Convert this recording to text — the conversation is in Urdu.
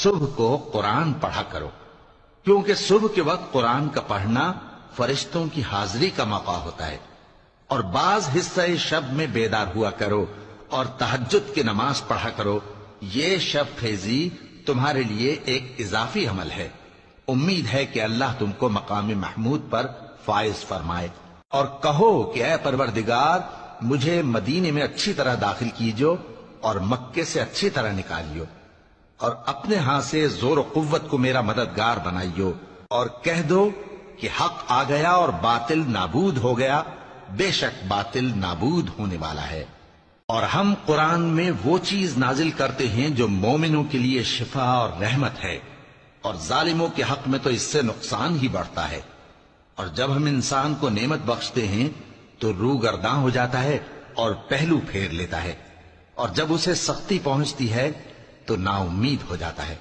صبح کو قرآن پڑھا کرو، کیونکہ صبح کے وقت قرآن کا پڑھنا فرشتوں کی حاضری کا موقع ہوتا ہے۔ اور بعض حصہ شب میں بیدار ہوا کرو اور تہجد کی نماز پڑھا کرو، یہ شب خیزی تمہارے لیے ایک اضافی عمل ہے۔ امید ہے کہ اللہ تم کو مقام محمود پر فائز فرمائے۔ اور کہو کہ اے پروردگار، مجھے مدینے میں اچھی طرح داخل کیجو اور مکے سے اچھی طرح نکالیو، اور اپنے ہاں سے زور و قوت کو میرا مددگار بنائیو، اور کہہ دو کہ حق آ گیا اور باطل نابود ہو گیا، بے شک باطل نابود ہونے والا ہے۔ اور ہم قرآن میں وہ چیز نازل کرتے ہیں جو مومنوں کے لیے شفا اور رحمت ہے، اور ظالموں کے حق میں تو اس سے نقصان ہی بڑھتا ہے۔ اور جب ہم انسان کو نعمت بخشتے ہیں تو روح گرداں ہو جاتا ہے اور پہلو پھیر لیتا ہے، اور جب اسے سختی پہنچتی ہے تو نا امید ہو جاتا ہے۔